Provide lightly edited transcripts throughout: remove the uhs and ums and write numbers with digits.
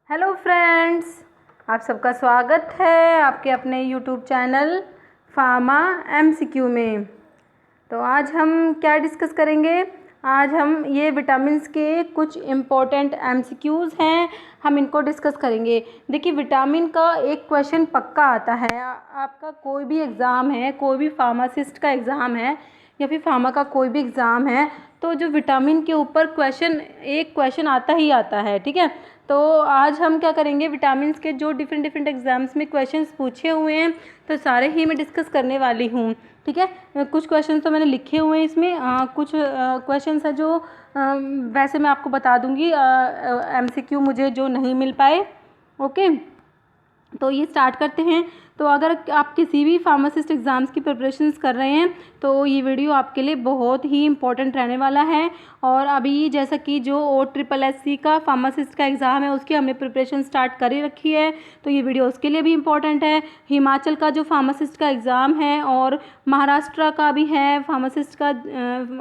Hello friends, आप सबका स्वागत है आपके अपने यूट्यूब चैनल फार्मा एमसीक्यू में। तो आज हम क्या डिस्कस करेंगे? आज हम ये विटामिन्स के कुछ इम्पोर्टेंट एमसीक्यूज़ हैं, हम इनको डिस्कस करेंगे। देखिए, विटामिन का एक क्वेश्चन पक्का आता है। आपका कोई भी एग्ज़ाम है, कोई भी फार्मासिस्ट का एग्ज़ाम है या फिर फार्मा का कोई भी एग्ज़ाम है, तो जो विटामिन के ऊपर एक क्वेश्चन आता ही आता है। ठीक है, तो आज हम क्या करेंगे, विटामिन्स के जो डिफरेंट एग्जाम्स में क्वेश्चंस पूछे हुए हैं तो सारे ही मैं डिस्कस करने वाली हूँ। ठीक है, कुछ क्वेश्चंस तो मैंने लिखे हुए हैं इसमें, कुछ क्वेश्चंस हैं जो वैसे मैं आपको बता दूँगी, एमसीक्यू मुझे जो नहीं मिल पाए। ओके, तो ये स्टार्ट करते हैं। तो अगर आप किसी भी फार्मासिस्ट एग्ज़ाम्स की प्रिपरेशंस कर रहे हैं तो ये वीडियो आपके लिए बहुत ही इंपॉर्टेंट रहने वाला है। और अभी जैसा कि जो OSSC का फार्मासिस्ट का एग्ज़ाम है उसकी हमने प्रिपरेशन स्टार्ट कर ही रखी है, तो ये वीडियो उसके लिए भी इम्पॉर्टेंट है। हिमाचल का जो फार्मासिस्ट का एग्ज़ाम है और महाराष्ट्र का भी है फार्मासिस्ट का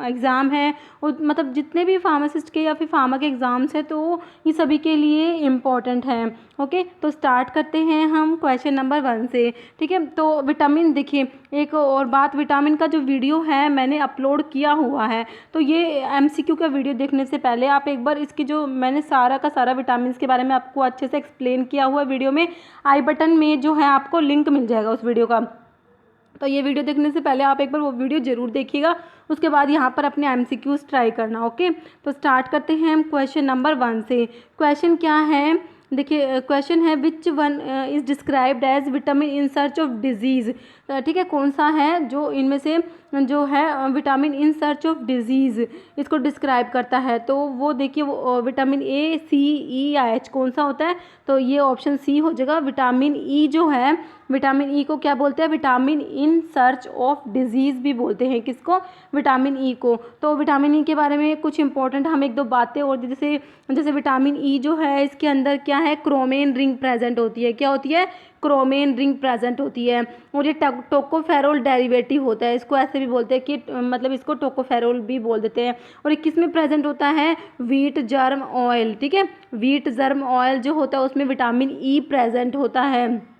एग्ज़ाम है, मतलब जितने भी फार्मासिस्ट के या फिर फार्मा के एग्ज़ाम्स हैं तो ये सभी के लिए इम्पॉर्टेंट है। ओके, तो स्टार्ट करते हैं हम क्वेश्चन नंबर 1 से। ठीक है, तो विटामिन, देखिए एक और बात, विटामिन का जो वीडियो है मैंने अपलोड किया हुआ है, तो ये एमसीक्यू का वीडियो देखने से पहले आप एक बार इसकी जो मैंने सारा का सारा विटामिन के बारे में आपको अच्छे से एक्सप्लेन किया हुआ वीडियो में आई बटन में जो है आपको लिंक मिल जाएगा उस वीडियो का। तो ये वीडियो देखने से पहले आप एक बार वो वीडियो ज़रूर देखिएगा, उसके बाद यहाँ पर अपने एमसीक्यूज़ ट्राई करना। ओके, तो स्टार्ट करते हैं हम क्वेश्चन नंबर 1 से। क्वेश्चन क्या है? देखिए, क्वेश्चन है which one is described as vitamin in search of disease. ठीक है, कौन सा है जो इनमें से जो है vitamin in search of disease इसको डिस्क्राइब करता है? तो वो देखिए, वो विटामिन A, C, E या H कौन सा होता है? तो ये ऑप्शन सी हो जाएगा। विटामिन ई जो है, विटामिन ई को क्या बोलते हैं? Vitamin in search of disease भी बोलते हैं। किसको? विटामिन ई को। तो विटामिन ई के बारे में कुछ इंपॉर्टेंट हम एक दो बातें और, जैसे जैसे विटामिन ई जो है इसके अंदर क्या है, क्रोमेन रिंग प्रेजेंट होती है। क्या होती है? क्रोमेन रिंग प्रेजेंट होती है। और ये टोकोफेरोल डेरिवेटिव होता है, इसको ऐसे भी बोलते हैं कि मतलब इसको टोकोफेरोल भी बोल देते हैं। और ये किस में प्रेजेंट होता है? Wheat germ oil. ठीक है, व्हीट जर्म ऑयल जो होता है उसमें विटामिन ई प्रेजेंट होता है।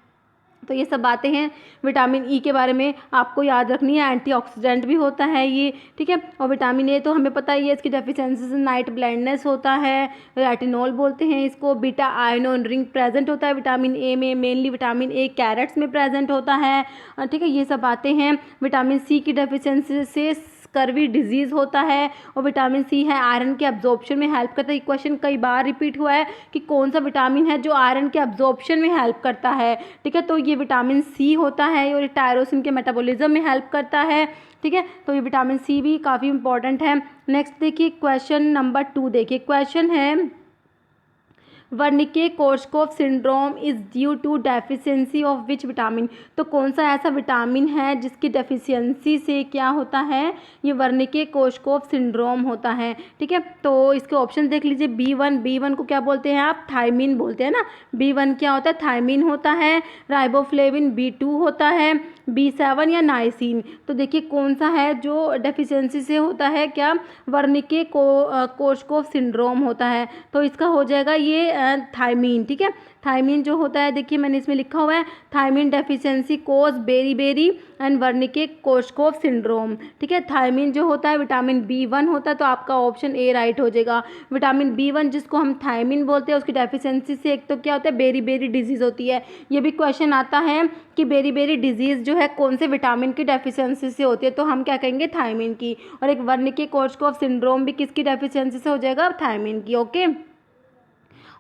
तो ये सब बातें हैं विटामिन ई के बारे में आपको याद रखनी है। एंटीऑक्सीडेंट भी होता है ये। ठीक है, और विटामिन ए तो हमें पता ही है, इसकी डेफिशिएंसी से नाइट ब्लाइंडनेस होता है, रेटिनॉल बोलते हैं इसको। बीटा आयनोन रिंग प्रेजेंट होता है विटामिन ए में, मेनली विटामिन ए कैरेट्स में प्रेजेंट होता है। ठीक है, ये सब बातें हैं। विटामिन सी की डेफिशिएंसी से स्कर्वी डिजीज़ होता है। और विटामिन सी है आयरन के एब्जॉर्प्शन में हेल्प करता है। क्वेश्चन कई बार रिपीट हुआ है कि कौन सा विटामिन है जो आयरन के एब्जॉर्प्शन में हेल्प करता है। ठीक है, तो ये विटामिन सी होता है और ये टायरोसिन के मेटाबॉलिज्म में हेल्प करता है। ठीक है, तो ये विटामिन सी भी काफ़ी इंपॉर्टेंट है। नेक्स्ट देखिए क्वेश्चन नंबर 2। देखिए क्वेश्चन है Wernicke Korsakoff syndrome is due to deficiency of which vitamin. तो कौन सा ऐसा विटामिन है जिसकी डेफिशिएंसी से क्या होता है? ये वर्निके-कोर्सकोफ सिंड्रोम होता है। ठीक है, तो इसके ऑप्शन देख लीजिए। B1 को क्या बोलते हैं आप? थायमिन बोलते हैं ना। B1 क्या होता है? थायमिन होता है। राइबोफ्लेविन B2 होता है। B7 या नाइसिन। तो देखिए कौन सा है जो डेफिशिएंसी से होता है? क्या? वर्निके-कोर्सकोफ सिंड्रोम होता है। तो इसका हो जाएगा ये थायमीन। ठीक है, थायमीन जो होता है, देखिए मैंने इसमें लिखा हुआ है, thiamine deficiency cause beri and Wernicke Korsakoff syndrome. ठीक है, थायमीन जो होता है विटामिन B1 होता है, तो आपका ऑप्शन ए राइट हो जाएगा। विटामिन B1 जिसको हम थायमीन बोलते हैं, उसकी डेफिशिएंसी से एक तो क्या होता है, बेरी डिजीज़ होती है। ये भी क्वेश्चन आता है कि बेरी डिजीज़ जो है कौन से विटामिन की डेफिशिएंसी से होती है, तो हम क्या कहेंगे? थायमीन की। और एक वर्निके-कोर्सकोफ सिंड्रोम भी किसकी डेफिशिएंसी से हो जाएगा? थायमीन की। ओके,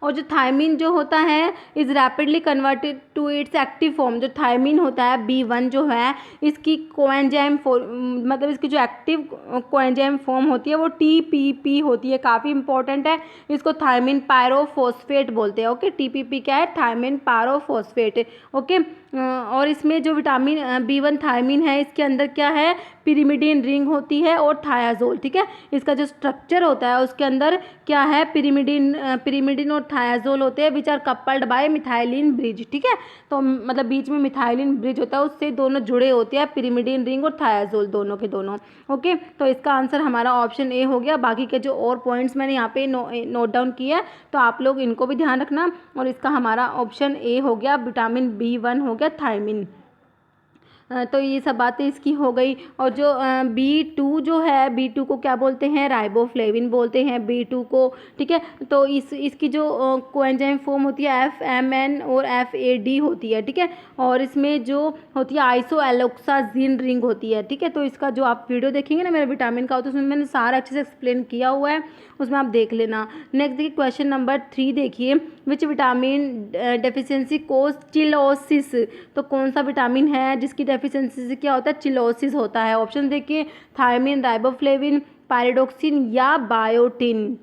और जो थायमीन जो होता है is rapidly converted to its active form. जो थायमीन होता है B1 जो है, इसकी कोएंजाइम मतलब इसकी जो एक्टिव कोएंजाइम फॉर्म होती है वो TPP होती है। काफ़ी इंपॉर्टेंट है, इसको थायमीन पायरोफॉस्फेट बोलते हैं। ओके, TPP क्या है? Thymine pyrophosphate. ओके, और इसमें जो विटामिन B1 थायमिन है, इसके अंदर क्या है, पिरिमिडीन रिंग होती है और थायाजोल, ठीक है। इसका जो स्ट्रक्चर होता है उसके अंदर क्या है, पिरिमिडीन और थायाजोल होते हैं, which are coupled by methylene bridge, ठीक है। तो मतलब बीच में मिथाइलिन ब्रिज होता है, उससे दोनों जुड़े होते हैं, पिरिमिडीन रिंग और थायाजोल दोनों के दोनों। ओके, तो इसका आंसर हमारा ऑप्शन ए हो गया। बाकी के जो और पॉइंट्स मैंने यहाँ पे नोट डाउन किया है, तो आप लोग इनको भी ध्यान रखना। और इसका हमारा ऑप्शन ए हो गया, विटामिन B1 हो गया थायमिन। तो ये सब बातें इसकी हो गई। और जो B2 जो है, B2 को क्या बोलते हैं, राइबोफ्लेविन बोलते हैं B2 को, ठीक है। तो इसकी जो कोएंजाइम फॉर्म होती है FMN और FAD होती है, ठीक है। और इसमें जो होती है आइसोएलोक्साजिन रिंग होती है, ठीक है। तो इसका जो आप वीडियो देखेंगे ना मेरा विटामिन का, तो उसमें मैंने सारा अच्छे से एक्सप्लेन किया हुआ है, उसमें आप देख लेना। नेक्स्ट देखिए क्वेश्चन नंबर 3 देखिए, which vitamin deficiency cause cheilosis. तो कौन सा विटामिन है जिसकी डेफिशिएंसी से क्या होता है, चिलोसिस होता है। ऑप्शन देखिए, थायमिन, राइबोफ्लेविन, पायरिडोक्सिन या बायोटिन।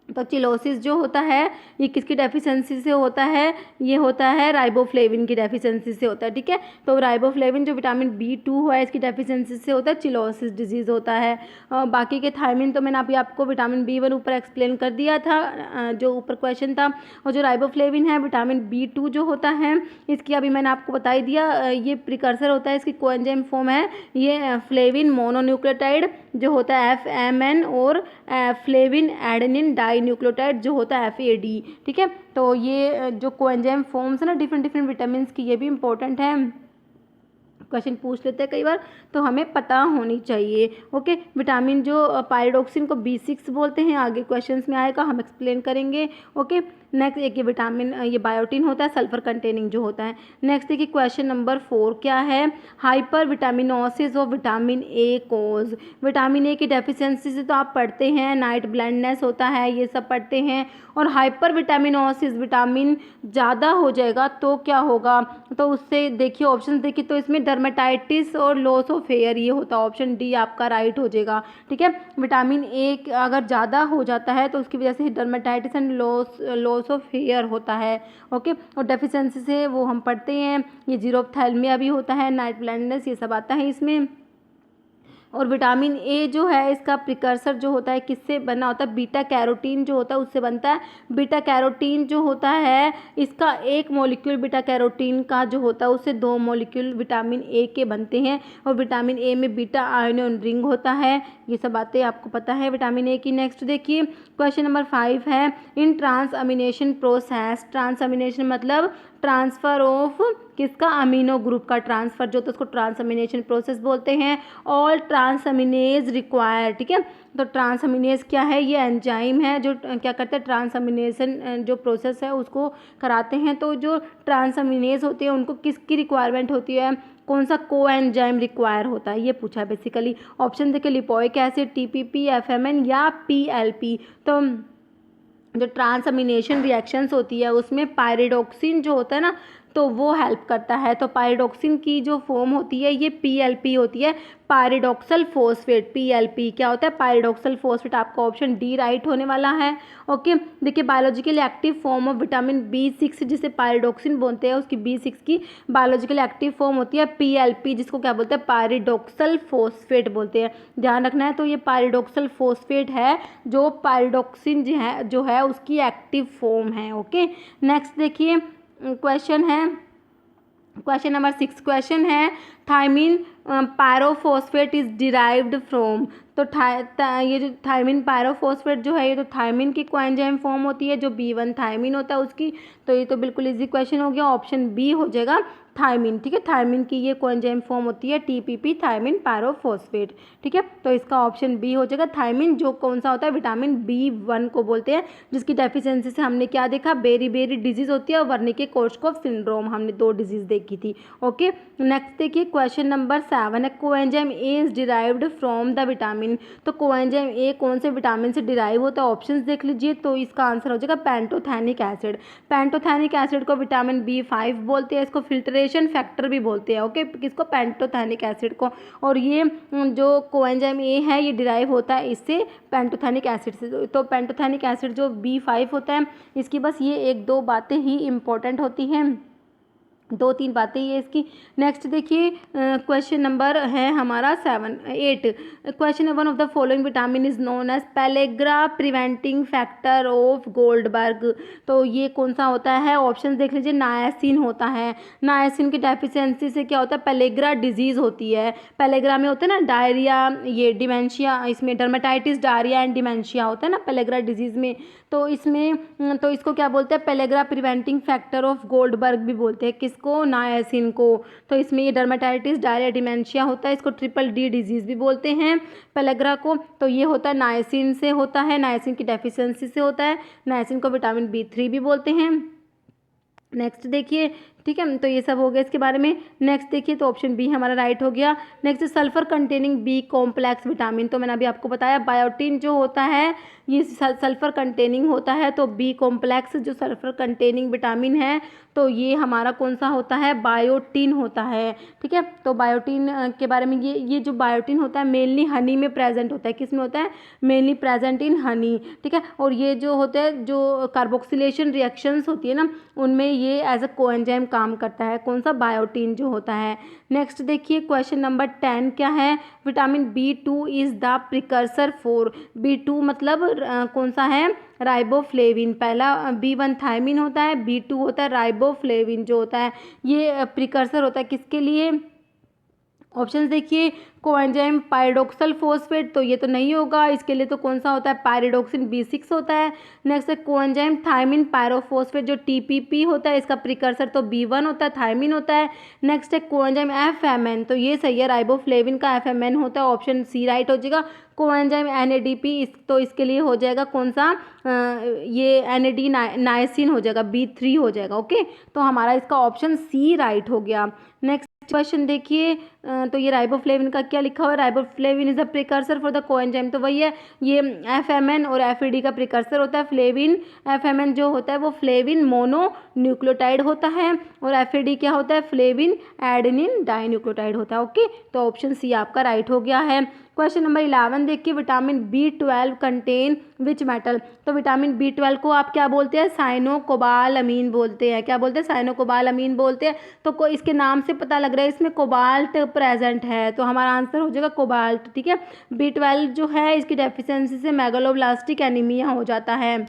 तो चिलोसिस जो होता है ये किसकी डेफिशिएंसी से होता है, ये होता है राइबोफ्लेविन की डेफिशिएंसी से होता है, ठीक है। तो राइबोफ्लेविन जो विटामिन B2 है, इसकी डेफिशिएंसी से होता है, चिलोसिस डिजीज़ होता है। बाकी के थायमिन तो मैंने अभी आपको विटामिन B1 ऊपर एक्सप्लेन कर दिया था, जो ऊपर क्वेश्चन था। और जो राइबोफ्लेविन है, विटामिन B2 जो होता है, इसकी अभी मैंने आपको बता ही दिया, ये प्रिकर्सर होता है, इसकी कोएंजाइम फॉर्म है ये फ्लेविन मोनोन्यूक्लियोटाइड जो होता है FMN और फ्लेविन एडेनिन डाइन्यूक्लियोटाइड जो होता है FAD, ठीक है। तो ये जो कोएंजाइम फॉर्म्स है ना डिफरेंट डिफरेंट विटामिन की, ये भी इंपॉर्टेंट है, क्वेश्चन पूछ लेते हैं कई बार, तो हमें पता होनी चाहिए। ओके, विटामिन जो पायरिडोक्सिन को B6 बोलते हैं, आगे क्वेश्चंस में आएगा, हम एक्सप्लेन करेंगे। ओके, नेक्स्ट एक ये विटामिन ये बायोटिन होता है, सल्फर कंटेनिंग जो होता है। नेक्स्ट देखिए क्वेश्चन नंबर 4 क्या है, hypervitaminosis of vitamin A cause. Vitamin A की डेफिशिएंसी से तो आप पढ़ते हैं, नाइट ब्लाइंडनेस होता है, ये सब पढ़ते हैं। और हाइपर विटामिनोसिस, विटामिन ज़्यादा हो जाएगा तो क्या होगा, तो उससे देखिए ऑप्शन देखिए, तो इसमें डर्मेटाइटिस और लॉस ऑफ हेयर ये होता है, ऑप्शन डी आपका राइट हो जाएगा, ठीक है। विटामिन A अगर ज़्यादा हो जाता है तो उसकी वजह से dermatitis and loss of hair होता है। ओके, और डेफिशिएंसी से वो हम पढ़ते हैं, ये जीरोप्थैल्मिया भी होता है, नाइट ब्लाइंडनेस, ये सब आता है इसमें। और विटामिन A जो है इसका प्रिकर्सर जो होता है किससे बना होता है, बीटा कैरोटीन जो होता है उससे बनता है। बीटा कैरोटीन जो होता है इसका एक मॉलिक्यूल बीटा कैरोटीन का जो होता है उससे 2 मॉलिक्यूल विटामिन A के बनते हैं। और विटामिन A में बीटा आयोनियन रिंग होता है, ये सब बातें आपको पता है विटामिन A की। नेक्स्ट देखिए क्वेश्चन नंबर 5 है, इन ट्रांसअमीनेशन प्रोसेस, ट्रांसअमीनेशन मतलब ट्रांसफ़र ऑफ किसका, अमीनो ग्रुप का ट्रांसफ़र जो होता है उसको ट्रांसअमीनेशन प्रोसेस बोलते हैं। ऑल ट्रांसअमीनेज रिक्वायर, ठीक है। तो ट्रांसअमीनेज क्या है, ये एंजाइम है जो क्या करते हैं, ट्रांसअमीनेशन जो प्रोसेस है उसको कराते हैं। तो जो ट्रांसअमीनेज होते हैं उनको किसकी रिक्वायरमेंट होती है, कौन सा कोएंजाइम रिक्वायर होता है, ये पूछा है बेसिकली। ऑप्शन देखिए, लिपोइक एसिड, TPP, FMN या PLP। तो जो ट्रांसअमीनेशन रिएक्शंस होती है उसमें पायरिडोक्सिन जो होता है ना, तो वो हेल्प करता है। तो पायरिडोक्सिन की जो फॉर्म होती है ये PLP होती है, पायरिडोक्सल फोस्फेट। PLP क्या होता है, पायरिडोक्सल फोस्फेट। आपका ऑप्शन डी राइट होने वाला है। ओके, देखिए biologically active form of vitamin B6 जिसे पायरिडोक्सिन बोलते हैं, उसकी B6 की बायोलॉजिकल एक्टिव फॉर्म होती है PLP, जिसको क्या बोलते हैं, पायरिडोक्सल फोस्फेट बोलते हैं। ध्यान रखना है। तो ये पायरिडोक्सल फोस्फेट है जो पायरिडोक्सिन जो है उसकी एक्टिव फॉर्म है। ओके, नेक्स्ट देखिए क्वेश्चन है, क्वेश्चन नंबर 6 क्वेश्चन है, thiamine pyrophosphate is derived from. तो ये जो थायमिन पायरोफॉस्फेट जो है ये तो थायमिन की कोएंजाइम फॉर्म होती है जो B1 थायमिन होता है उसकी। तो ये तो बिल्कुल इजी क्वेश्चन हो गया, ऑप्शन बी हो जाएगा थायमिन, ठीक है। थायमिन की ये कोएंजाइम फॉर्म होती है TPP, थायमिन पायरोफॉस्फेट, ठीक है। तो इसका ऑप्शन बी हो जाएगा थायमिन, जो कौन सा होता है, विटामिन B1 को बोलते हैं, जिसकी डेफिशिएंसी से हमने क्या देखा, बेरी डिजीज होती है और वर्निके कोर्सकॉफ सिंड्रोम, हमने 2 डिजीज देखी थी। ओके, नेक्स्ट देखिए क्वेश्चन नंबर 7 है, coenzyme A is derived from the vitamin. तो कोएंजाइम A कौन से विटामिन से डिराइव होता है, ऑप्शंस देख लीजिए। तो इसका आंसर हो जाएगा पेंटोथैनिक एसिड। पेंटोथैनिक एसिड को विटामिन B5 बोलते हैं, इसको फिल्ट्रेशन फैक्टर भी बोलते हैं। ओके, किसको, पेंटोथैनिक एसिड को। और ये जो कोएंजाइम A है ये डिराइव होता है इससे, पेंटोथैनिक एसिड से। तो पेंटोथैनिक एसिड जो B5 होता है इसकी बस ये 1-2 बातें ही इंपॉर्टेंट होती हैं। 2-3 बातें ये इसकी। नेक्स्ट देखिए क्वेश्चन नंबर है हमारा 8। Question one of the following vitamin is known as pellagra preventing factor of Goldberg. तो ये कौन सा होता है? ऑप्शन देख लीजिए, नायासिन होता है। नायासिन की डेफिशिएंसी से क्या होता है? पेलेग्रा डिजीज़ होती है। पेलेग्रा में होता है ना डायरिया, ये डिमेंशिया, इसमें डर्मेटाइटिस, डायरिया एंड डिमेंशिया होता है ना पेलेग्रा डिजीज़ में। तो इसमें तो इसको क्या बोलते हैं? Pellagra preventing factor of Goldberg भी बोलते हैं। किसको? नायासिन को। तो इसमें ये डर्मेटाइटिस, डायरिया, डिमेंशिया होता है। इसको ट्रिपल डी डिजीज़ भी बोलते हैं पेलेग्रा को। तो ये होता है नायासिन से होता है, नायासिन की डेफिशिएंसी से होता है। नायासिन को विटामिन B3 भी बोलते हैं। नेक्स्ट देखिए, ठीक है, तो ये सब हो गया इसके बारे में। नेक्स्ट देखिए, तो ऑप्शन बी हमारा राइट हो गया। Next sulphur containing B complex vitamin. तो मैंने अभी आपको बताया बायोटिन जो होता है ये सल्फर कंटेनिंग होता है। तो बी कॉम्प्लेक्स जो सल्फर कंटेनिंग विटामिन है तो ये हमारा कौन सा होता है? बायोटिन होता है। ठीक है, तो बायोटिन के बारे में ये जो बायोटिन होता है मेनली हनी में प्रेजेंट होता है। किस में होता है? Mainly present in Honey. ठीक है, और ये जो होते हैं जो कार्बोक्सिलेशन रिएक्शंस होती है ना उनमें ये एज अ कोएंजाइम काम करता है। कौन सा? बायोटिन जो होता है। नेक्स्ट देखिए क्वेश्चन नंबर 10 क्या है? Vitamin B2 is the precursor for. B2 मतलब कौन सा है? राइबोफ्लेविन। पहला B1 थायमिन होता है, B2 होता है राइबोफ्लेविन जो होता है। ये प्रिकर्सर होता है किसके लिए? ऑप्शंस देखिए, कोएंजाइम पायरोक्सल फॉस्फेट, तो ये तो नहीं होगा। इसके लिए तो कौन सा होता है? पायरिडोक्सिन B6 होता है। नेक्स्ट है कोएंजाइम थायमिन पायरोफॉस्फेट जो TPP होता है, इसका प्रिकर्सर तो B1 होता है, थायमिन होता है। नेक्स्ट है कोएंजाइम FMN, तो ये सही है, राइबोफ्लेविन का FMN होता है। ऑप्शन सी राइट हो जाएगा। कोएंजाइम NADP तो इसके लिए हो जाएगा कौन सा? ये NAD नायसिन हो जाएगा, B3 हो जाएगा। ओके, तो हमारा इसका ऑप्शन सी राइट हो गया। नेक्स्ट क्वेश्चन देखिए, तो ये राइबोफ्लेविन का क्या लिखा हुआ है? Riboflavin is the precursor for the coenzyme, तो वही है, ये FMN और FAD का प्रिकर्सर होता है। फ्लेविन FMN जो होता है वो फ्लेविन मोनो न्यूक्लियोटाइड होता है और FAD क्या होता है? फ्लेविन एडेनिन डाइन्यूक्लियोटाइड होता है। ओके, तो ऑप्शन सी आपका राइट हो गया है। क्वेश्चन नंबर 11 देखिए, vitamin B12 contain which metal. तो विटामिन B12 को आप क्या बोलते हैं? साइनोकोबालामीन बोलते हैं। क्या बोलते हैं? साइनोकोबालामीन बोलते हैं। तो इसके नाम से पता लग रहा है इसमें कोबाल्ट प्रेजेंट है, तो हमारा आंसर हो जाएगा कोबाल्ट। ठीक है, B12 जो है इसकी डेफिशिएंसी से मेगालोब्लास्टिक एनीमिया हो जाता है।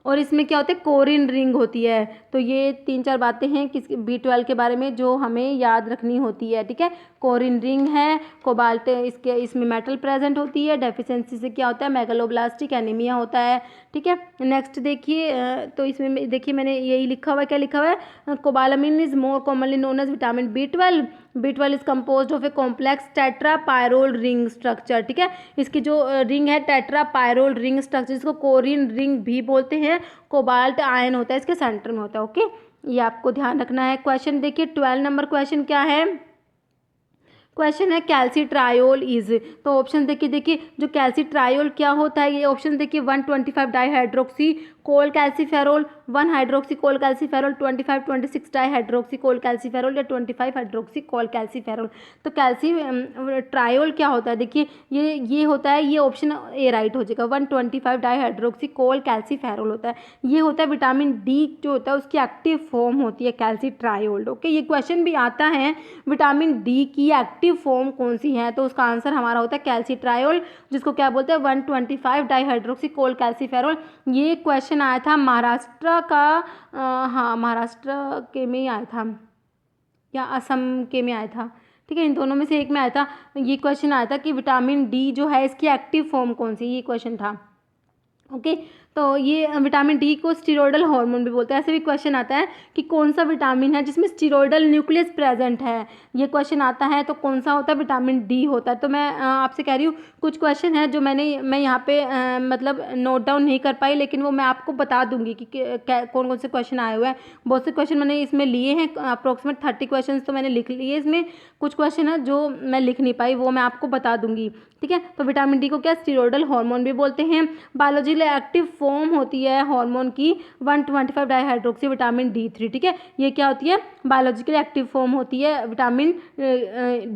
और इसमें क्या होता है? कोरिन रिंग होती है। तो ये 3-4 बातें हैं किस B12 के बारे में जो हमें याद रखनी होती है। ठीक है, कोरिन रिंग है, कोबाल्ट इसमें मेटल प्रेजेंट होती है। डेफिशिएंसी से क्या होता है? मेगालोब्लास्टिक एनीमिया होता है। ठीक है, नेक्स्ट देखिए, तो इसमें देखिए मैंने यही लिखा हुआ है। क्या लिखा हुआ है? Cobalamin is more commonly known as vitamin B12। B12 is compose of a complex tetrapyrrole ring structure. ठीक है, इसकी जो रिंग है टेट्रापायरोल रिंग स्ट्रक्चर, इसको कोरिन रिंग भी बोलते हैं। कोबाल्ट आयन होता है इसके सेंटर में होता है। ओके, ये आपको ध्यान रखना है। क्वेश्चन देखिए 12 नंबर क्वेश्चन क्या है? क्वेश्चन है कैल्सीट्रायोल इज। तो ऑप्शन देखिए जो कैल्सीट्रायोल क्या होता है, ये ऑप्शन देखिए 125 डाईहाइड्रोक्सी कोल कैल्सीफेरोल, 1 हाइड्रोक्सी कोल कैल्सीफेरोल, 25 26 डाईहाइड्रोक्सी कोल कैल्सीफेरोल या 25 हाइड्रोक्सी कोल कैल्सीफेरोल। तो कैल्सी ट्रायोल क्या होता है? देखिए ये होता है, ये ऑप्शन ए राइट हो जाएगा। 125 डाईहाइड्रोक्सी कोल कैल्सीफेरोल होता है। ये होता है विटामिन डी जो होता है उसकी एक्टिव फॉर्म होती है कैल्सीट्रायोल। ओके, ये क्वेश्चन भी आता है विटामिन डी की एक्टिव फॉर्म कौन सी है, तो उसका आंसर हमारा होता है कैल्सीट्रायोल, जिसको क्या बोलते हैं? 125 डाईहाइड्रोक्सी कोल कैल्सीफेरोल। ये क्वेश्चन आया था महाराष्ट्र का, हाँ महाराष्ट्र के में ही आया था या असम के में आया था। ठीक है, इन दोनों में से एक में आया था। ये क्वेश्चन आया था कि विटामिन डी जो है इसकी एक्टिव फॉर्म कौन सी, ये क्वेश्चन था। ओके, तो ये विटामिन डी को स्टीरोइडल हार्मोन भी बोलते हैं। ऐसे भी क्वेश्चन आता है कि कौन सा विटामिन है जिसमें स्टीरोइडल न्यूक्लियस प्रेजेंट है, ये क्वेश्चन आता है, तो कौन सा होता है? विटामिन डी होता है। तो मैं आपसे कह रही हूँ कुछ क्वेश्चन है जो मैं यहाँ पे मतलब नोट डाउन नहीं कर पाई, लेकिन वो मैं आपको बता दूंगी कि कौन कौन से क्वेश्चन आए हुए हैं। बहुत से क्वेश्चन मैंने इसमें लिए हैं, अप्रोक्सीमेट 30 क्वेश्चन तो मैंने लिख लिए। इसमें कुछ क्वेश्चन है जो मैं लिख नहीं पाई, वो मैं आपको बता दूंगी। ठीक है, तो विटामिन डी को क्या स्टीरोइडल हार्मोन भी बोलते हैं। बायोलॉजिकल एक्टिव फॉर्म होती है हार्मोन की 125 डाइहाइड्रोक्सी विटामिन D3, ठीक है। ये क्या होती है, बायोलॉजिकली एक्टिव फॉर्म होती है विटामिन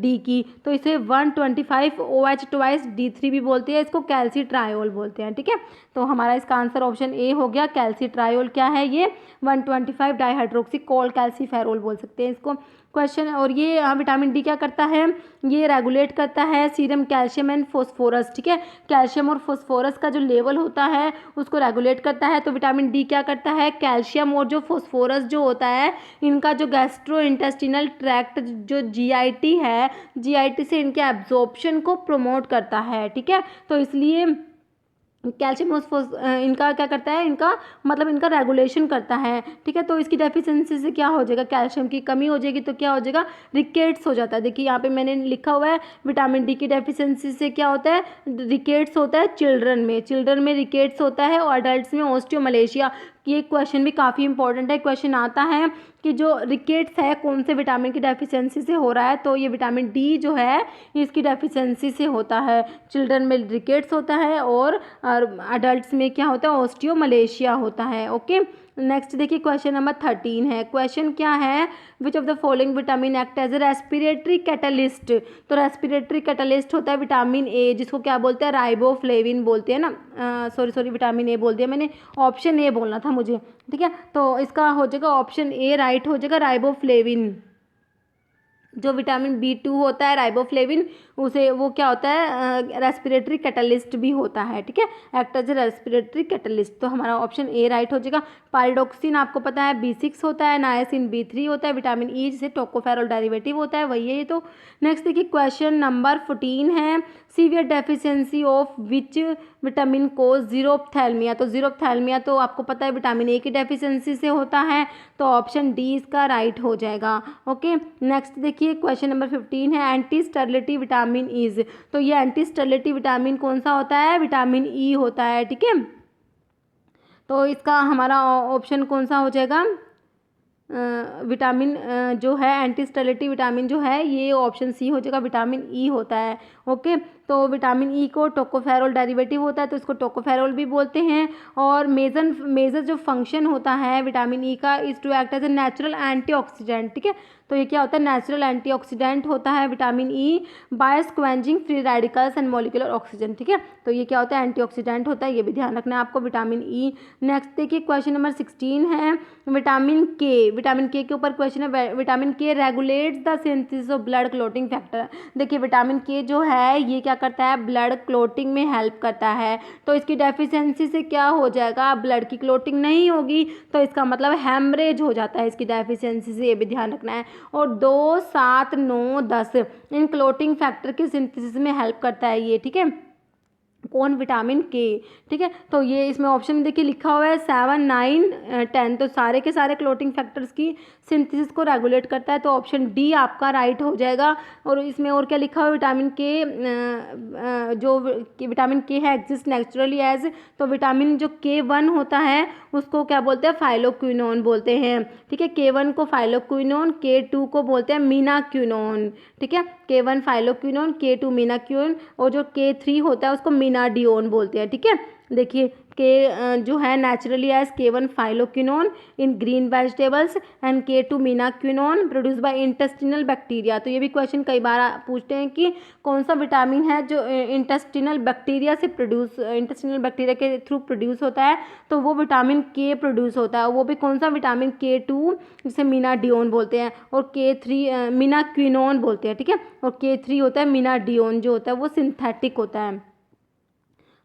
डी की। तो इसे 125 OH ट्वाइस D3 भी बोलते हैं, इसको कैल्सीट्रायोल बोलते हैं, ठीक है। तो हमारा इसका आंसर ऑप्शन ए हो गया। कैल्सीट्रायोल क्या है, ये 125 डाइहाइड्रोक्सी कॉल कैल्सीफेरोल बोल सकते हैं इसको। क्वेश्चन, और ये विटामिन डी क्या करता है, ये रेगुलेट करता है सीरम कैल्शियम एंड फोस्फोरस, ठीक है। कैल्शियम और फोस्फोरस का जो लेवल होता है उसको रेगुलेट करता है। तो विटामिन डी क्या करता है, कैल्शियम और जो फोस्फोरस जो होता है इनका जो गैस्ट्रो इंटेस्टिनल ट्रैक्ट जो GIT है, GIT से इनके एब्जॉर्प्शन को प्रमोट करता है, ठीक है। तो इसलिए कैल्शियम इनका क्या करता है, इनका मतलब इनका रेगुलेशन करता है, ठीक है। तो इसकी डेफिशिएंसी से क्या हो जाएगा, कैल्शियम की कमी हो जाएगी तो क्या हो जाएगा, रिकेट्स हो जाता है। देखिए यहाँ पे मैंने लिखा हुआ है विटामिन डी की डेफिशिएंसी से क्या होता है, रिकेट्स होता है चिल्ड्रन में रिकेट्स होता है और अडल्ट में ऑस्टियोमलेशिया। ये क्वेश्चन भी काफ़ी इंपॉर्टेंट है, क्वेश्चन आता है कि जो रिकेट्स है कौन से विटामिन की डेफिशिएंसी से हो रहा है, तो ये विटामिन डी जो है इसकी डेफिशिएंसी से होता है। चिल्ड्रन में रिकेट्स होता है और अडल्ट्स में क्या होता है, ऑस्टियोमलेशिया होता है। ओके, नेक्स्ट देखिए क्वेश्चन नंबर 13 है। क्वेश्चन क्या है, which of the following vitamin act as a respiratory catalyst. तो रेस्पिरेटरी कैटलिस्ट होता है विटामिन ए, जिसको क्या बोलते हैं, राइबोफ्लेविन बोलते हैं ना। सॉरी विटामिन ए बोल दिया मैंने, ऑप्शन ए बोलना था मुझे, ठीक है। तो इसका हो जाएगा ऑप्शन ए राइट हो जाएगा, राइबोफ्लेविन। जो विटामिन B2 होता है राइबोफ्लेविन, उसे वो क्या होता है, रेस्पिरेटरी कैटलिस्ट भी होता है, ठीक है, act as a respiratory catalyst. तो हमारा ऑप्शन ए राइट हो जाएगा। पायरिडोक्सिन आपको पता है B6 होता है, नायसिन B3 होता है, विटामिन ई जिसे टोकोफेरोल डेरिवेटिव होता है वही है ये। तो नेक्स्ट देखिए क्वेश्चन नंबर 14 है, severe deficiency of which vitamin को जीरोप्थैल्मिया। तो जीरोप्थैल्मिया तो आपको पता है विटामिन ए की डेफिशिएंसी से होता है, तो ऑप्शन डी इसका राइट हो जाएगा। ओके, नेक्स्ट देखिए क्वेश्चन नंबर 15 है, एंटी स्टेरिलिटी विटामिन इज। तो ये एंटी स्टेरिलिटी विटामिन कौन सा होता है, विटामिन ई होता है, ठीक है। तो इसका हमारा ऑप्शन कौन सा हो जाएगा, विटामिन जो है एंटी स्टेरिलिटी विटामिन जो है ये ऑप्शन सी हो जाएगा, विटामिन ई होता है। ओके, तो विटामिन ई को टोकोफेरोल डेरिवेटिव होता है तो इसको टोकोफेरोल भी बोलते हैं। और मेजर जो फंक्शन होता है विटामिन ई का is to act as a natural antioxidant, ठीक है। तो ये क्या होता है, नेचुरल एंटीऑक्सीडेंट होता है vitamin E, by scavenging free radicals and molecular oxygen, ठीक है। तो ये क्या होता है, एंटीऑक्सीडेंट होता है, ये भी ध्यान रखना है आपको, विटामिन ई। नेक्स्ट देखिए क्वेश्चन नंबर 16 है, विटामिन के के ऊपर क्वेश्चन है, विटामिन के regulates the synthesis of blood clotting factor. देखिए विटामिन के जो है ये क्या करता है, ब्लड क्लोटिंग में हेल्प करता है। तो इसकी डेफिशिएंसी से क्या हो जाएगा, ब्लड की क्लोटिंग नहीं होगी, तो इसका मतलब हैमरेज हो जाता है इसकी डेफिशिएंसी से, ये भी ध्यान रखना है। और 2, 7, 9, 10 इन क्लोटिंग फैक्टर की सिंथेसिस में हेल्प करता है ये, ठीक है, कौन, विटामिन के, ठीक है। तो ये इसमें ऑप्शन देखिए लिखा हुआ है 7, 9, 10, तो सारे के सारे क्लोटिंग फैक्टर्स की सिंथेसिस को रेगुलेट करता है, तो ऑप्शन डी आपका राइट हो जाएगा। और इसमें और क्या लिखा हुआ है, विटामिन के जो विटामिन के है एग्जिस्ट नेचुरली एज, तो विटामिन जो K1 होता है उसको क्या बोलते हैं, फाइलोक्विनोन बोलते हैं, ठीक है। K1 को फाइलोक्विनोन, K2 को बोलते हैं मीनाक्विनोन, ठीक है। K1 फाइलोक्विनोन, K2 मीनाक्विनोन, और जो K3 होता है उसको मीनाडियोन बोलते हैं, ठीक है। देखिए के जो है naturally as K1 phylloquinone in green vegetables and K2 menaquinone produce by intestinal bacteria. तो ये भी क्वेश्चन कई बार पूछते हैं कि कौन सा विटामिन है जो इंटेस्टिनल बैक्टीरिया के थ्रू प्रोड्यूस होता है, तो वो विटामिन के प्रोड्यूस होता है, वो भी कौन सा, विटामिन K2 जिसे मीनाडियोन बोलते हैं, और K3 मीनाक्विनोन बोलते हैं, ठीक है। और K3 होता है मीनाडियोन जो होता है वो सिंथेटिक होता है।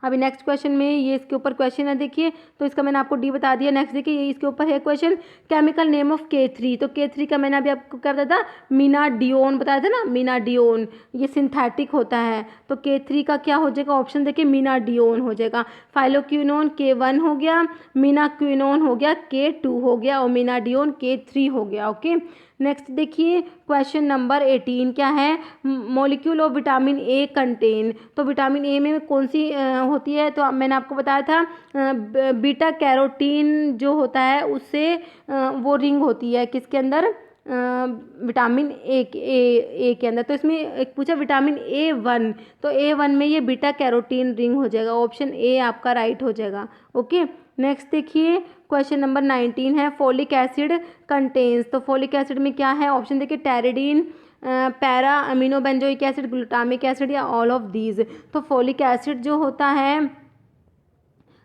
अभी नेक्स्ट क्वेश्चन में ये इसके ऊपर क्वेश्चन है, देखिए तो इसका मैंने आपको डी बता दिया। नेक्स्ट देखिए ये इसके ऊपर है question, chemical name of K3। तो K3 का मैंने अभी आपको क्या बताया था, मीनाडियोन बताया था ना, मीनाडियोन ये सिंथेटिक होता है, तो K3 का क्या हो जाएगा, ऑप्शन देखिए मीनाडियोन हो जाएगा। फाइलोक्विनोन K1 हो गया, मीनाक्विनोन हो गया K2 हो गया, और मीनाडियोन K3 हो गया। ओके, नेक्स्ट देखिए क्वेश्चन नंबर 18 क्या है, molecule of vitamin A contain. तो विटामिन ए में कौन सी होती है, तो मैंने आपको बताया था बीटा कैरोटीन जो होता है उससे वो रिंग होती है किसके अंदर, विटामिन ए के अंदर। तो इसमें एक पूछा विटामिन A1, तो A1 में ये बीटा कैरोटीन रिंग हो जाएगा, ऑप्शन ए आपका राइट हो जाएगा। ओके, नेक्स्ट देखिए क्वेश्चन नंबर 19 है फोलिक एसिड कंटेन्स। तो फोलिक एसिड में क्या है, ऑप्शन देखिए pteridine, para amino benzoic acid, glutamic acid या ऑल ऑफ दीज। तो फोलिक एसिड जो होता है,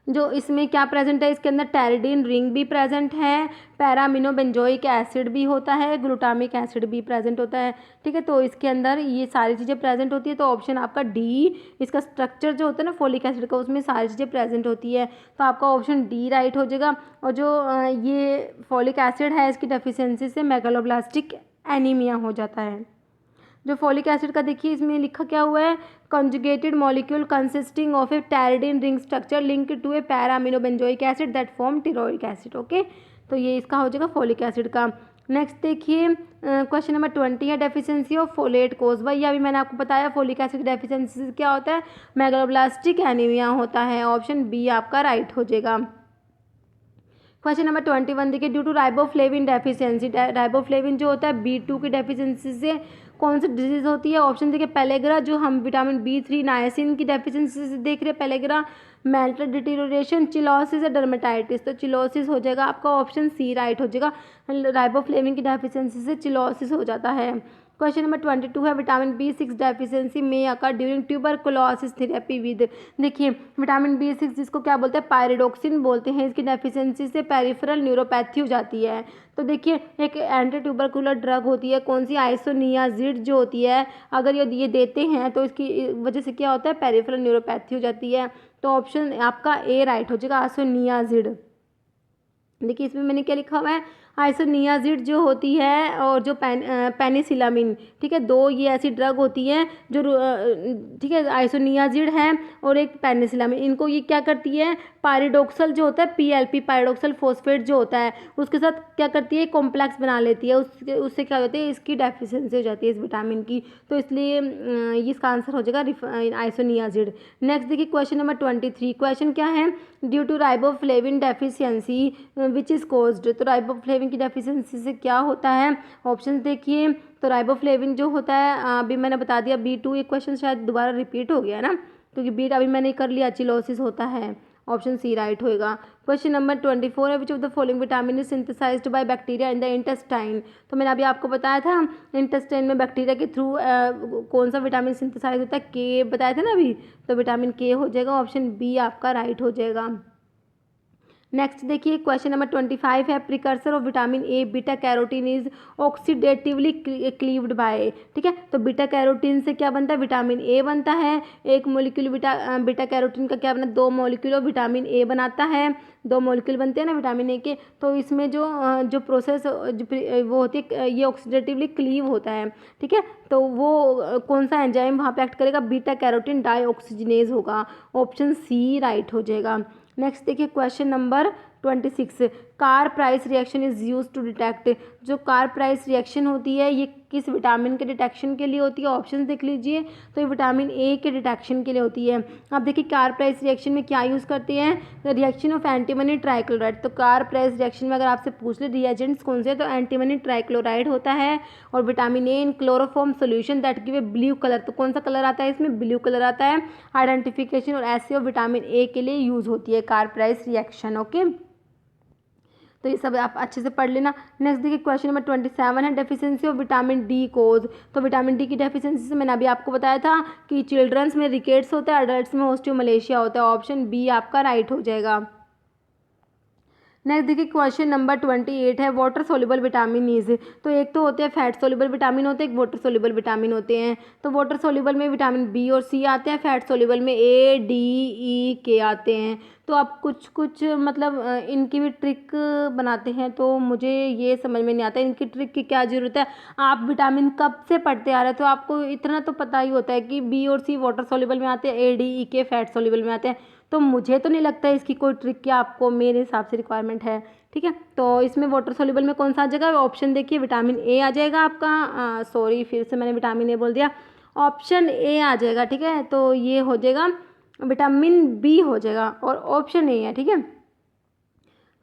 जो इसमें क्या प्रेजेंट है, इसके अंदर टेरिडीन रिंग भी प्रेजेंट है, पैरा अमीनो बेंजोइक एसिड भी होता है, ग्लूटामिक एसिड भी प्रेजेंट होता है। ठीक है, तो इसके अंदर ये सारी चीज़ें प्रेजेंट होती है। तो ऑप्शन आपका डी, इसका स्ट्रक्चर जो होता है ना फोलिक एसिड का, उसमें सारी चीज़ें प्रेजेंट होती है। तो आपका ऑप्शन डी राइट हो जाएगा। और जो ये फोलिक एसिड है, इसकी डेफिशिएंसी से मेगालोब्लास्टिक एनीमिया हो जाता है। जो फोलिक एसिड का देखिए इसमें लिखा क्या हुआ है, conjugated molecule consisting of a pteridine ring structure linked to a para amino benzoic acid that form pteroic acid. Okay, तो ये इसका हो जाएगा फोलिक एसिड का। नेक्स्ट देखिए क्वेश्चन नंबर 20 है डेफिशिएंसी ऑफ फोलेट कोज। वही अभी मैंने आपको बताया फोलिक एसिड डेफिशिएंसी से क्या होता है, मेगालोब्लास्टिक एनीमिया होता है। ऑप्शन बी आपका राइट हो जाएगा। क्वेश्चन नंबर 21 देखिए due two riboflavin deficiency, riboflavin जो होता है B2 की डेफिशिएंसी से कौन सी डिजीज होती है। ऑप्शन देखिए पेलेग्रा, जो हम विटामिन B3 नायसिन की डेफिशिएंसी से देख रहे हैं, पेलेग्रा, मेंटल डिटीरियोरेशन, चिलोसिस या डर्मेटाइटिस। तो चिलोसिस हो जाएगा आपका, ऑप्शन सी राइट हो जाएगा। राइबोफ्लेविन की डेफिशिएंसी से चिलोसिस हो जाता है। क्वेश्चन नंबर 22 है विटामिन B6 डेफिशिएंसी में अकर ड्यूरिंग ट्यूबरकुलोसिस थेरेपी विद। देखिए विटामिन B6 जिसको क्या बोलते हैं, पायरिडोक्सिन बोलते हैं, इसकी डेफिशिएंसी से पेरिफेरल न्यूरोपैथी हो जाती है। तो देखिए एक एंटी ट्यूबरकुलर ड्रग होती है, कौन सी, आइसोनियाजिड जो होती है, अगर ये देते हैं तो इसकी वजह से क्या होता है, पेरिफेरल न्यूरोपैथी हो जाती है। तो ऑप्शन आपका ए राइट हो जाएगा, आइसोनियाजिड। देखिए इसमें मैंने क्या लिखा हुआ है, आइसोनियाजिड जो होती है और जो पेनिसिलामिन, ठीक है, दो ये ऐसी ड्रग होती है जो ठीक है, आइसोनियाजिड है और एक पेनिसिलामिन, इनको ये क्या करती है, पायरिडोक्सल जो होता है PLP पायरिडोक्सल फोस्फेट जो होता है उसके साथ क्या करती है, कॉम्प्लेक्स बना लेती है, उससे क्या होती है, इसकी डेफिशिएंसी हो जाती है इस विटामिन की। तो इसलिए इसका आंसर हो जाएगा आइसोनियाजिड। नेक्स्ट देखिए क्वेश्चन नंबर 23। क्वेश्चन क्या है, due two riboflavin deficiency which is caused. तो राइबोफ्लेविन की डेफिशिएंसी से क्या होता है, ऑप्शन देखिए। तो राइबोफ्लेविन जो होता है अभी मैंने बता दिया B2, ये क्वेश्चन शायद दोबारा रिपीट हो गया ना, क्योंकि B अभी मैंने कर लिया, चिलोसिस होता है। ऑप्शन सी राइट होएगा। क्वेश्चन नंबर 24 है which of the following vitamin is synthesised by bacteria in the intestine. तो मैंने अभी आपको बताया था इंटेस्टाइन में बैक्टीरिया के थ्रू कौन सा विटामिन सिंथेसाइज होता है, के बताया था ना अभी, तो विटामिन के हो जाएगा, ऑप्शन बी आपका राइट हो जाएगा। नेक्स्ट देखिए क्वेश्चन नंबर 25 है precursor of vitamin A beta carotene is oxidatively cleaved by. ठीक है, तो बीटा कैरोटीन से क्या बनता है, विटामिन ए बनता है। एक मोलिक्यूल बीटा कैरोटीन का क्या बना, 2 मोलिक्यूल ऑफ विटामिन ए बनाता है, 2 मोलिक्यूल बनते हैं ना विटामिन ए के। तो इसमें जो प्रोसेस वो होती है, ये ऑक्सीडेटिवली क्लीव होता है। ठीक है, तो वो कौन सा एंजाइम वहाँ पे एक्ट करेगा, बीटा कैरोटीन डाइऑक्सीजनेज होगा, ऑप्शन सी राइट हो जाएगा। नेक्स्ट देखिए question number 26, Carr Price reaction is use to detect. जो कार प्राइस रिएक्शन होती है ये किस विटामिन के डिटेक्शन के लिए होती है, ऑप्शन देख लीजिए। तो ये विटामिन ए के डिटेक्शन के लिए होती है। अब देखिए कार प्राइस रिएक्शन में क्या यूज़ करते हैं, the reaction of antimony trichloride. तो कार प्राइस रिएक्शन में अगर आपसे पूछ ले रिएजेंट्स कौन से, तो एंटीमनी ट्राइक्लोराइड होता है। और vitamin A in chloroform solution that give a blue colour. तो कौन सा कलर आता है इसमें, ब्लू कलर आता है। आइडेंटिफिकेशन और एसे ऑफ विटामिन ए के लिए यूज़ होती है कार प्राइस रिएक्शन। ओके, तो ये सब आप अच्छे से पढ़ लेना। नेक्स्ट देखिए क्वेश्चन नंबर 27 है डेफिशिएंसी ऑफ विटामिन डी कोज। तो विटामिन डी की डेफिशिएंसी से मैंने अभी आपको बताया था कि चिल्ड्रंस में रिकेट्स होता है, अडल्ट्स में ऑस्टियोमलेशिया होता है, ऑप्शन बी आपका राइट हो जाएगा। नेक्स्ट देखिए क्वेश्चन नंबर 28 है वाटर सोल्यूबल विटामिन इज। तो एक तो होते हैं फैट सोल्यूबल विटामिन होते हैं, एक वाटर सोल्यूबल विटामिन होते हैं। तो वाटर सोल्यूबल में विटामिन बी और सी आते हैं, फैट सोल्यूबल में ए डी ई के आते हैं। तो आप कुछ मतलब इनकी भी ट्रिक बनाते हैं, तो मुझे ये समझ में नहीं आता इनकी ट्रिक की क्या ज़रूरत है। आप विटामिन कब से पढ़ते आ रहे हैं, तो आपको इतना तो पता ही होता है कि बी और सी वाटर सोल्यूबल में आते हैं, ए डी ई के फैट सोल्यूबल में आते हैं। तो मुझे तो नहीं लगता इसकी कोई ट्रिक की आपको मेरे हिसाब से रिक्वायरमेंट है। ठीक है, तो इसमें वाटर सोल्यूबल में कौन सा आ जाएगा, ऑप्शन देखिए विटामिन ए आ जाएगा आपका। सॉरी फिर से मैंने विटामिन ए बोल दिया, ऑप्शन ए आ जाएगा। ठीक है, तो ये हो जाएगा विटामिन बी हो जाएगा और ऑप्शन ए है। ठीक है,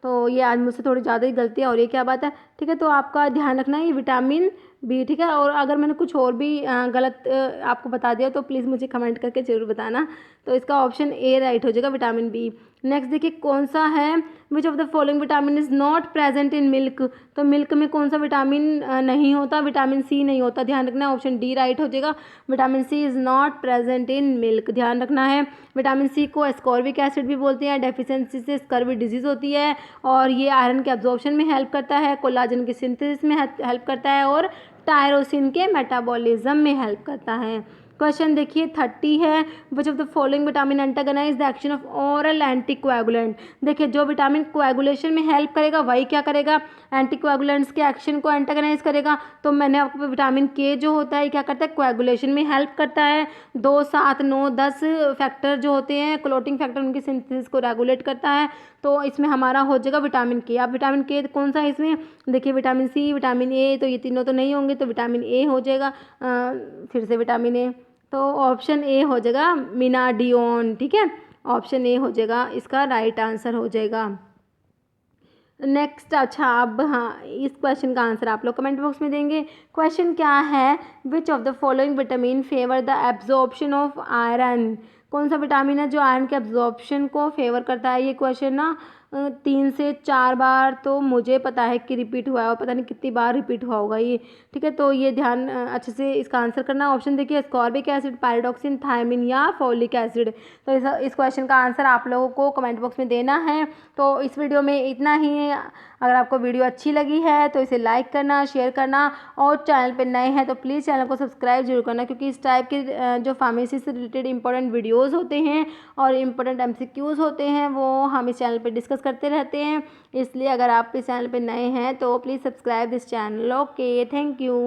तो ये आज मुझसे थोड़ी ज़्यादा ही गलती है और ये क्या बात है। ठीक है, तो आपका ध्यान रखना है विटामिन बी। ठीक है, और अगर मैंने कुछ और भी गलत आपको बता दिया तो प्लीज़ मुझे कमेंट करके ज़रूर बताना। तो इसका ऑप्शन ए राइट हो जाएगा विटामिन बी। नेक्स्ट देखिए कौन सा है, which of the following vitamin is not present in milk, तो मिल्क में कौन सा विटामिन नहीं होता, विटामिन सी नहीं होता, ध्यान रखना है, ऑप्शन डी राइट हो जाएगा, vitamin C is not present in milk, ध्यान रखना है। विटामिन सी को एस्कॉर्बिक एसिड भी बोलते हैं, डेफिशिएंसी से स्कर्वी डिजीज़ होती है, और ये आयरन के एब्जॉर्प्शन में हेल्प करता है, कोलाजन के सिंथेसिस में हेल्प करता है, और टायरोसिन के मेटाबॉलिज्म में हेल्प करता है। क्वेश्चन देखिए 30 है, which of the following vitamin antagonize the action of oral anticoagulant. देखिए जो विटामिन कोएगुलेशन में हेल्प करेगा वही क्या करेगा, एंटीकोएगुलेंट्स के एक्शन को एंटागोनाइज करेगा। तो मैंने आपको विटामिन के जो होता है क्या करता है, कोएगुलेशन में हेल्प करता है, 2, 7, 9, 10 फैक्टर जो होते हैं क्लोटिंग फैक्टर उनकी सिंथेसिस को रेगुलेट करता है। तो इसमें हमारा हो जाएगा विटामिन के। अब विटामिन के कौन सा है इसमें, देखिए विटामिन सी, विटामिन ए, तो ये तीनों तो नहीं होंगे, तो विटामिन ए हो जाएगा, फिर से विटामिन ए, तो ऑप्शन ए हो जाएगा मिनाडियोन, ठीक है, ऑप्शन ए हो जाएगा इसका राइट आंसर हो जाएगा। नेक्स्ट, अच्छा अब हाँ इस क्वेश्चन का आंसर आप लोग कमेंट बॉक्स में देंगे। क्वेश्चन क्या है, which of the following vitamin favour the absorption of iron, कौन सा विटामिन है जो आयरन के एब्जॉर्प्शन को फेवर करता है। ये क्वेश्चन ना 3 से 4 बार तो मुझे पता है कि रिपीट हुआ है, और पता नहीं कितनी बार रिपीट हुआ होगा ये, ठीक है। तो ये ध्यान अच्छे से इसका आंसर करना। ऑप्शन देखिए एस्कॉर्बिक एसिड, पैराडॉक्सिन, थायमिन या फॉलिक एसिड। तो इस क्वेश्चन का आंसर आप लोगों को कमेंट बॉक्स में देना है। तो इस वीडियो में इतना ही है। अगर आपको वीडियो अच्छी लगी है तो इसे लाइक करना, शेयर करना, और चैनल पर नए हैं तो प्लीज़ चैनल को सब्सक्राइब जरूर करना, क्योंकि इस टाइप के जो फार्मेसी से रिलेटेड इंपॉर्टेंट वीडियोज़ होते हैं और इम्पोर्टेंट MCQs होते हैं वो हम इस चैनल पर डिस्कस करते रहते हैं। इसलिए अगर आप इस चैनल पर नए हैं तो please subscribe this channel. Okay, thank you.